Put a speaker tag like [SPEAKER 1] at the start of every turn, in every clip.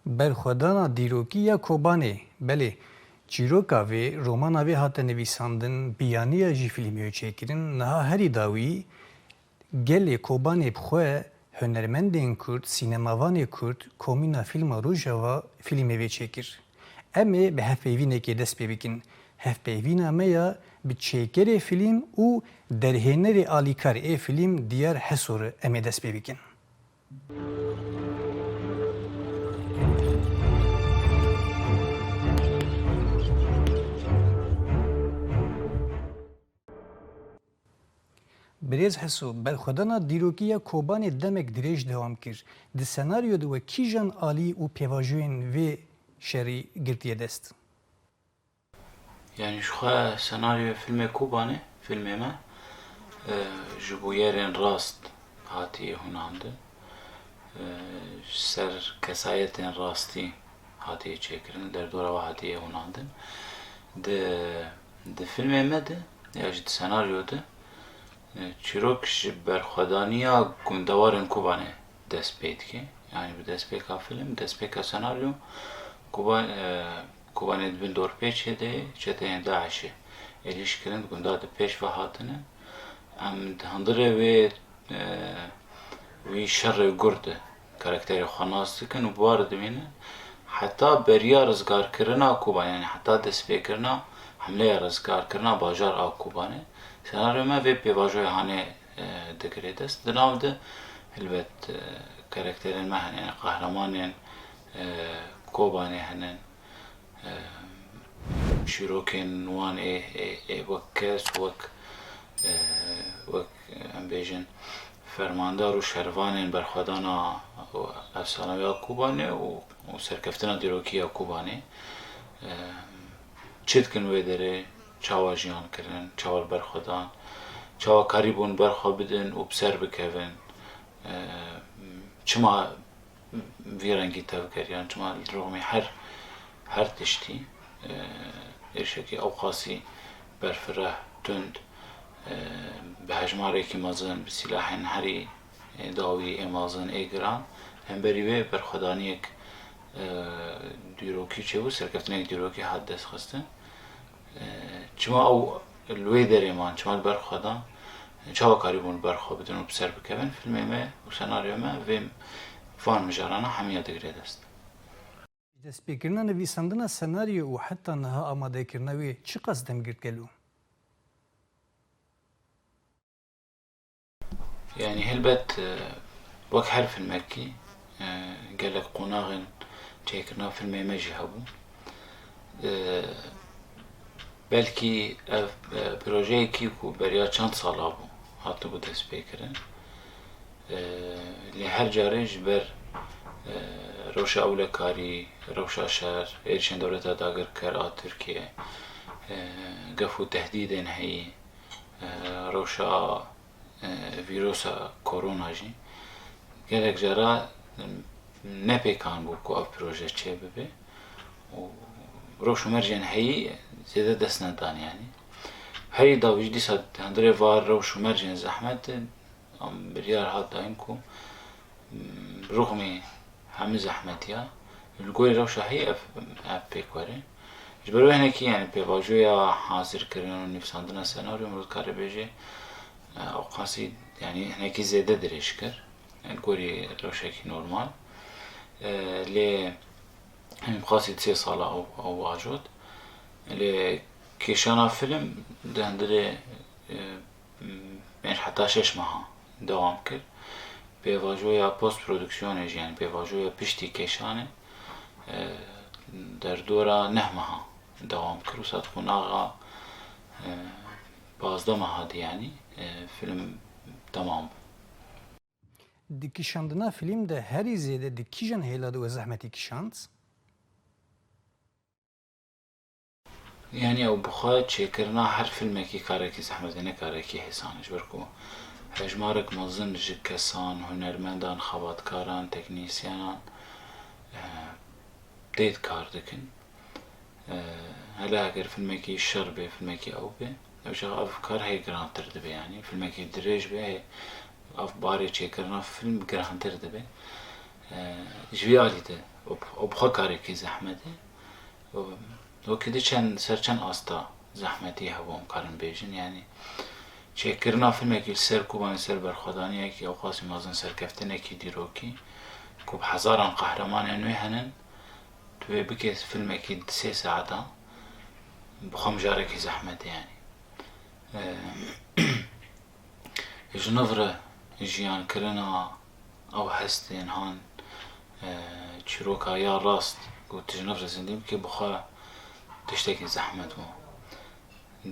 [SPEAKER 1] Berxwedana dîrokî ya Kobanê, belê çîroka vê romana vê hate nivîsandin, biyaniya jî filmê çêkirin, niha herî dawî gelê Kobanê bi xwe hunermendên Kurd, sînemavanê Kurd, komîna fîlma Rojava filmê vê çêkir. Em ê bi hevpeyvînekê dest pê bikin. Hevpeyvîna me ya bi çêkerê filîm û derhênerê alîkar ê filîm Diyar Hesorê em ê dest pê bikin. Birêz Heso, berxwedana dîrokî ya Kobanê demek dirêj dewam kir. Di senaryo de we kîjan alî û pêvajiyên vê şerî girtiye dest?
[SPEAKER 2] Yani şu senaryo filmê Kobanê, filmê me ji bo yerên rast hatiye hunandin. Ser kesayetên rastî hatiye çêkirin, derdora we hatiye hunandin. Di filmê me de ya ji senaryo de çîrok ji berxwedaniya gundewarên Kobanê dest pê dike. Yani bi destpêka film, destpêka senaryo Kobanê dibin dorpêçê de çeteyên Daişê êlîş kirin, gunda di pêş ve hatine. Em di hundirê wî şerê Kurd karakterê xwe nas dikin û bar dibînin heta beriya rizgarkirina Kobanê, yani heta destpêkirina hemleya rizgarkirina bajar a Kobanê. Senaryo me vê pêvajoya hanê digire dest. Di nav de helbet karakterên me hene, yani qehremanên Kobanê hene, şîrokên wan ê wek kes wek em bêjin fermandar û şervanên berxwedana efsaneviya Kobanê û serkeftina dîrokiya Kobanê çi dikin wê derê, çawa jiyan kirin, çawa berxwedan, çawa karî bûn berxwe bidin û bi ser bikevin, çima vî rengî tevgeriyan, çima li rûmê her tiştî êrişekî ew qasî berfireh, tund, bi hejmarekî mezin, bi sîlahên herî dawî ê mezin ê giran, hemberî wê berxwedaniyek dîrokî çêbû, serkeftineke dîrokî hat destxistin. Çima ew li wê derê man, çima li berxwedan, çawa karî bûn berxwe bidin û bi ser bikevin, filmê me û senaryo me vê van mijarana hemiya digire dest.
[SPEAKER 1] Destpêkirina nivîsandina senaryo û heta niha amadekirina wê çi qas demgirt gelo?
[SPEAKER 2] Yani helbet wek her filmekî gelek qonaxên çêkirina filmê me jî hebû. Belkî ev projeyekî ku beriya çend sala bû hatibû destpêkirin. Lê her carê ji ber rewşa ewlekarî, rewşa şer, êrişên dewleta dagirker a Tirkiye, gef û tehdîdên heyî, rewşa vîrusa korona jî gelek cara nepêkan bû ku ev proje çê bibe û rewş û mercên heyî zêde dest nedan yani. Herî dawî jî dîsa hundirê var rewş û mercên zehmet biryar hat dayîn ku rûxmê hemû zehmetiya li gorî rewşa heyî ev pêk were. Ji ber wê hinekî yani pêvajoya hazirkirin û nivîsandina senaryo mirov dikare bêje ew qasî yani hinekî zêde dirêj kir li gorî rewşekî normal. Lê em qasî 3 sala ew ajot. Lê kêşana film di hundirê heta 6 meha dewam kir. Pêvajoya postprodüksiyonê jî yani pêvajoya piştî kêşanê derdora 9 meha dewam kir û sed qonaxa 15 meha dî yani film temam bû.
[SPEAKER 1] Di kîşandina filîm de herî zêde di kîjan hêladî û zehmetî kîşand?
[SPEAKER 2] Yani ew bi xwe çêkirina her filmekî karekî zehmetê nekarekî hêsan e ji ber ku hejmarek mezin ji kesan, hunermendan, xebatkaran, teknîsyenan tê kar dikin. Hele eger filmekî şer bê, filmekî ew bê, ev kar hê girantir dibe yani. Filmekî dirêj bê ev barê çêkirina film girantir dibe. Ji vî alî de و بخوا کارێکی زەحمەتێ وەکی چەند سەر چەند ئاستا زەحمەتی هەبووم کارم بێژن یعنی چێکردنا فیلمێکی سەر کوبانی سەر بەرخۆدانیەکی ئەو قاسی مازن سەرکەفتنێکی دیرۆکی کو حەزاران قەهرەمانیان نوێ هەنن توێ بکێت فیلمێکی 3 ساعتا بخۆم جارێکی زەحمەتە یعنی ژنەڤرە ژیانکردنا ئەو هەستێن هان چیرۆکە یا ڕاست و ژنەڤرە زیندی بکێ بخوا تشتێکی زەحمەت بوو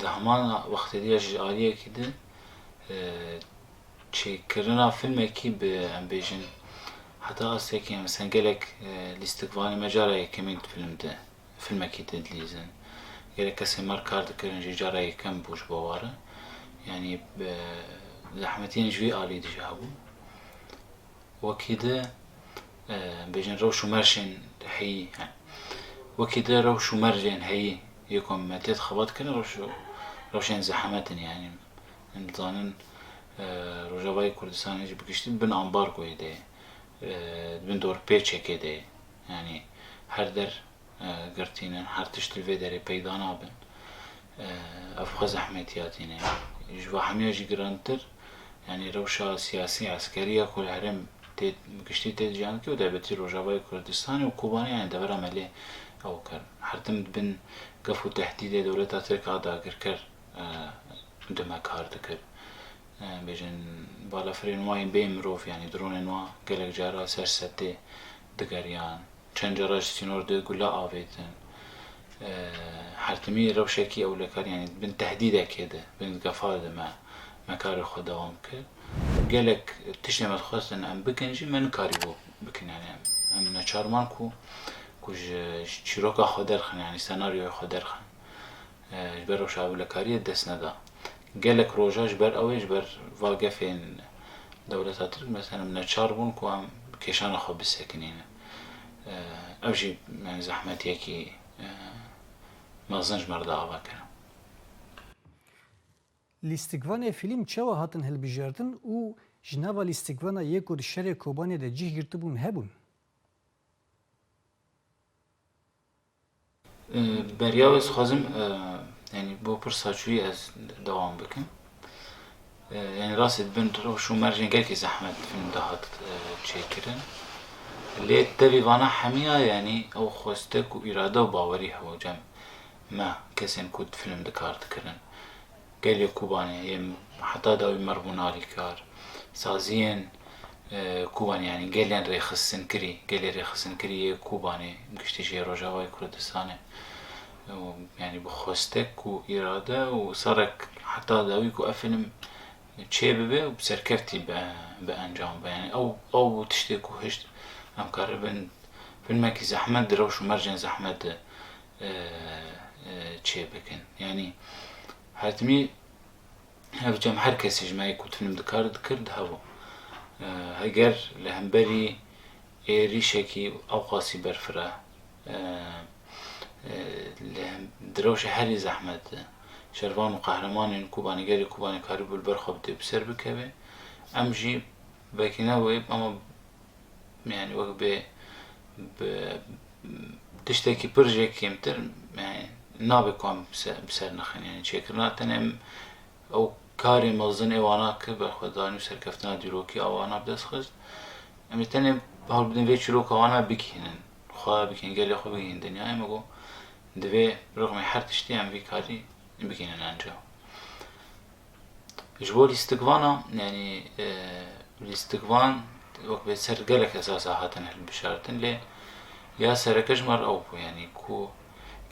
[SPEAKER 2] دە هەمان وەختە دیژ ئالیەکی دە چێکردنا فیلمێکی بە ئەم بێژن حتا ئەستێکی مەسەن گەلێک لیستگڤانی مەجارە یەکەمین فیلمدە فیلمێکی دەدلیزن گەلێک کەسێ مەر کار دەکردن ژی جارە یەکەم بووش بۆوارە یعنی زەحمەتیان ژوێ ئالی دژە هەبوو وەکی دە بێژن ڕەوش و مەرشێن هەیی وەکی دە ڕەوش و مەرجێن هەیی یەکۆم مەتێت خەبەتکردن ڕەوشێن زەحمەتن یعنی دەزانن ڕۆژاوای کوردستانیش بگشتی بن ئامبارگۆی دێ بن دۆر پێچێکێ دێ ینی هەر دەر گرتینن هەر تشت لێ دەرێ پەیدا نابن ئەفخە زەحمەتیاتینێ ژوا هەمیێژی گرانتر ینی ڕەوشە سیاسی عەسکەریە کۆ هەرێم گشتی تێجیان کرد و دایبەتی ڕۆژاوای کوردستانی و کوبانی یان دەبەرە مەلێ ئەو کرد هەردەم بن گەف و تەهدیدێ دەولەتا ترکا داگیرکرد دمە کار دەکرد بێژن بالەفرێن وای بێ مرۆڤ ینی درۆنێن وا گەلێک جارە سەر سەدێ دگەریان چەند جارەش سینۆر دێ گولا ئاوێتن هەرتمی ڕەوشێکی ئەولەکار ینی بن تەهدیدێکێدە بن گەفا دەمە مەکاری خۆ دەوام کرد گەلێک تشتێ مەخواستن ئەم بکەنجی من کاری بۆ بکنیان ئەم نەچارمان کوژ چیرۆکە خۆ دەرخن ینی سەناریۆی خۆ دەرخن بەر ڕەوشە ئەولەکاریە دەست نەدا گەلێک ڕۆژەش بەر ئەوەیش بەر ڤاگەفێن دەولەتا تر مەسەلەن نەچار بوون کو ئەم کێشانە خۆ بسێکنینە ئەوژی زەحمەتیەکی مەزنج مەردا ئاوا کرد
[SPEAKER 1] لیستگڤانê fîlm çawa hatin hilbijardin û ji nava lîstigvana yek û di şerê Kobanê de cih girtibûn hebûn?
[SPEAKER 2] بەریاو ez xwazim yani بۆ پرساچووی ez dewam bikim yani rastê bin rewş û mercên gelekî zehmet film de hat çêkirin lê tevî vana hemiya yani ew xwestek û îrade û bawerî hewa cem me kesên ku film dikar dikirin gelê Kobanê yêm heta dawî merbûn alîkar saziyên Kobanê yani gelên rêxistinkerî gelê rêxistinkerî Kobanê giştî jê Rojavayê Kurdistanê yani bi xwestek û îrade û serek heta dawî ku ev film çê bibe û serkeftî bi encam be yani ew tiştê ku hişt em karibin filmekî zehmet di rewş û mercên zehmet de çê bikin yani hertimî ev cem her kesî ji me ku film dikar dikir dihebû heger li hemberî êrîşekî ew qasî berfira di rewşê herî zehmet de şervan û qehremanên Kobanê gelê Kobanê karîbû li ber xwe bidê bi ser bikeve em jî vekîne wê ama yani wek bê tiştekî pir jê kêmtir yani nabe ku em bi ser nexin yani çêkirina tenê em ew karê mezin ê wana kir berxwedanî û serkeftina dîrokî awana bi dest xist em ê tenê hewl bidin vê çîroka wana bigihînin xwe bigihîn gelê xwe bigihîn dinyayê me got divê rexmê her tiştî em vî karî bigihînin encam ji bo lîstigvana yani lîstigvan wek bê ser gelek esasa hatin hilbişartin lê ya sereke ji mar ew bû yani ku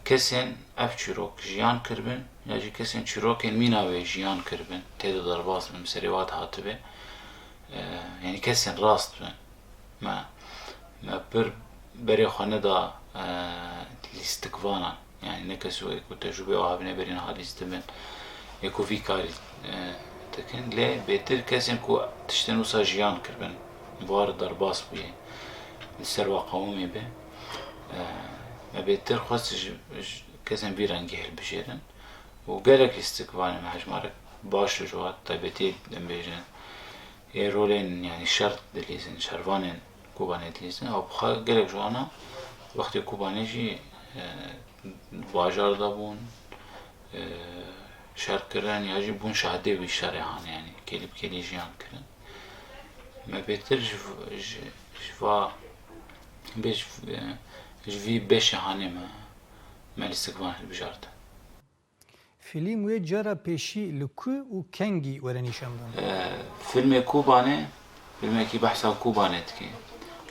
[SPEAKER 2] kesên ev çîrok jiyan kiribin ya jî kesên çîrokên mîna wê jiyan kiribin têde derbas bin bi serê wat hatibe yani kesên rast bin me pir berê xwe neda lîstigvanan yani ne kesî wê ku tecrübe û habine berî niha lîstibin yê ku vî karî dikin lê bêtir kesên ku tiştên wisa jiyan kiribin war derbas bûye li ser wa qewimê be me bêtir xwest kesên vî rengî hilbijêrin û gelek lîstigvanê me hejmarek baş ji wat taybetî em bêjin ê rolên yani şer dilîzin şervanên کوبانه دیزن و بخواه گلک جوانا وقتی کوبانه جی باجار دا بون شرک کرن یا جی بون شهده وی شرحان yani gelip geleceğin kırın. Me beter jva beş jvi beş hane me listikvan bijardı.
[SPEAKER 1] Film ve cara peşi luku u kengi were nîşandan.
[SPEAKER 2] فیلم کوبانه فیلمێکی بەحسا کوبانێتکی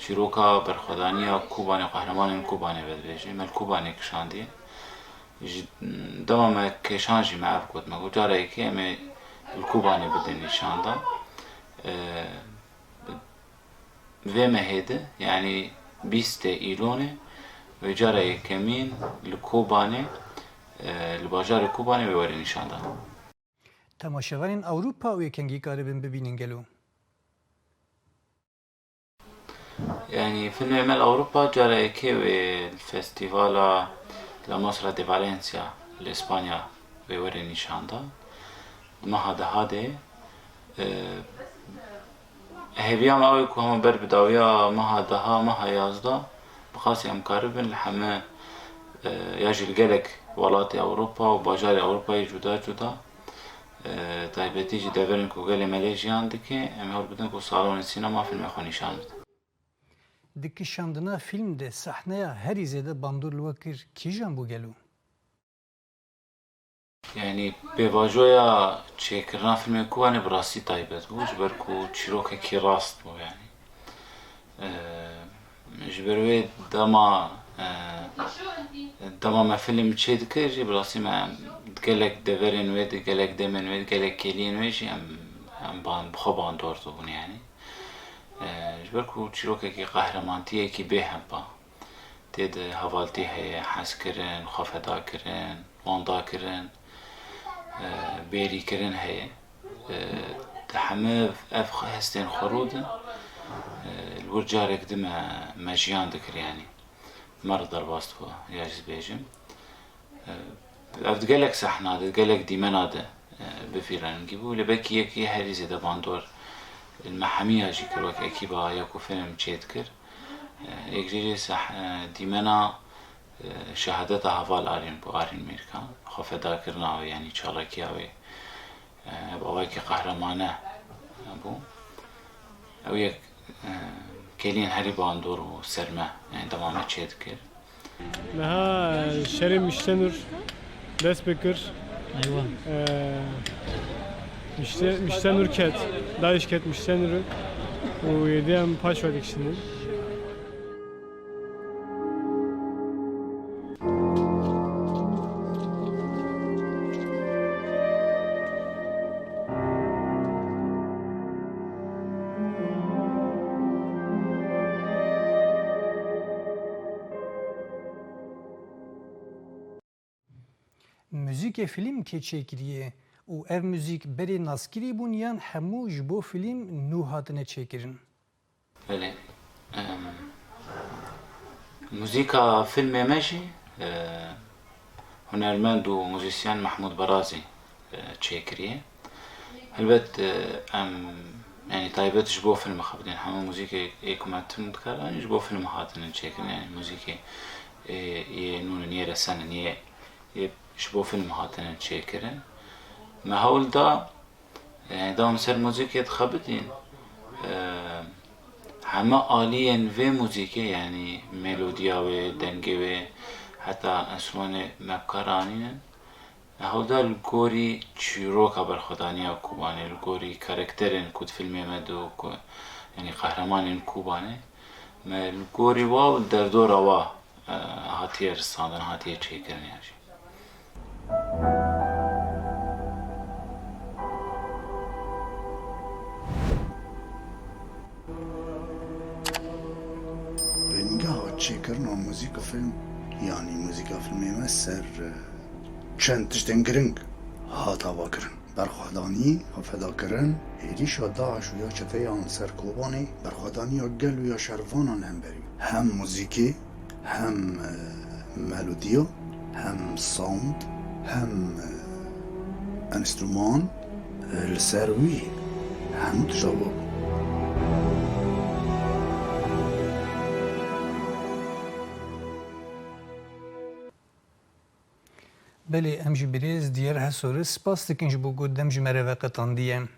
[SPEAKER 2] چیرۆکە بەرخۆدانیە کوبانێ قەهرەمانên کوبانێ بەدبێژێ مەل کوبانێ کشاندی دەمامە کێشانژی مەعاف گوتمە و جارێکی ئەمێ کوبانێ بدەن نیشاندا vê me hêde yani bîstê îlonê wê cara yekemîn li Kobanê li bajarê Kobanê wê were nîşandan.
[SPEAKER 1] Temaşevanên Avrupa û kengî karibin bibînin gelo.
[SPEAKER 2] Yani filmê me li Ewropa carayekê wê festîvala La Mostra de Valencia li İspanya wê were nîşandan. Meha dehadê hêviya me ew ku hema ber bi dawiya meha deha meha yazda bixasî em karibin li heme ya jî li gelek welatê Ewropa û bajarê Ewropayê cuda cuda taybetî jî deverên ku gelê me lê jiyan dike em hewl bidin ku salonê sînema filmê xwe nîşan bidin.
[SPEAKER 1] Di kişandina film de sahneya herî zêde bandor li we kir kîjan bû gelo?
[SPEAKER 2] Yani pêvajoya çêkirina filmê Kobanê bi rastî taybet bû ji ber ku çîrokekî rast bû yani. Ji ber wê dema me film çê dikir jî bi rastî me gelek deverên wê di gelek demên wê gelek keliyên wê jî em bixwe bandor dibûn yani. Ji ber ku çîrokekî qehremantiyekî bê hempa tê de hevaltî heye hezkirin, xwe fedakirin, wandakirin bêrîkirin heye di heme ev hestên xwerûdin li wir carek di me jiyan dikir yani mer derbas bû ya jî bêjim ev di gelek sehna de gelek dîmena de bifîrengî bû li bekî yekî herî zêde bandor me hemiya jî kir wek ekîba ya ku film çê dikir yek jî dîmena şehadeta heval arîn bû arîn Mêrkan xwe fedakirina wê yani çalakiya wê bawekî qehramane bû ew yek keliyên herî bandor û serme yani dema me çê dikir.
[SPEAKER 3] Meha şerê Miştenur dest bikir Miştenur ket Daş ket Miştenur'u û yediyem paş vedik şimdi.
[SPEAKER 1] Müzikê film kê çêkiriye û ev müzik berê naskirî bûn yan hemû ji bo film nû hatine çêkirin?
[SPEAKER 2] Belê müzîka filmê me jî hunermend û müzisyen Mehmûd Berazî çêkiriye. Helbet em yani taybet ji bo filmê xwe bidin hemû müzîkê ku me tim dikarin ji bo film hatine çêkirin yani müzîkê yê nûnin yê resenin yê ji bo film hatine çêkirin. Me hewl da yani dam ser müzîkê dixwe bidîn heme aliyên vê müzîkê yani melodiya wê dengê wê heta enstrûmanê me bikaranînin me hewl da li gorî çîroka berxwedaniya Kobanê li gorî karakterên ku di filmê me de û yani qehremanên Kobanê me li gorî wa û li derdora wa hatiye ristandin hatiye çêkirin yani jî.
[SPEAKER 4] Bengaha çêkirina muzîka film yanî muzîka filmê me ser çend tiştên giring hat avakirin. Berxwedanî, xwefedakirin, êrîşa Daeş û ya çeteyan ser Kobanê, berxwedaniya gel û ya şervanan hemberî. Hem muzîkê, hem melodiya, hem sound, hem enstrûman li ser wî hemû tişta bû.
[SPEAKER 1] بله ام جی بریز دیار هسورس سپاس دکن جبو گود دم جمره وقتان دیه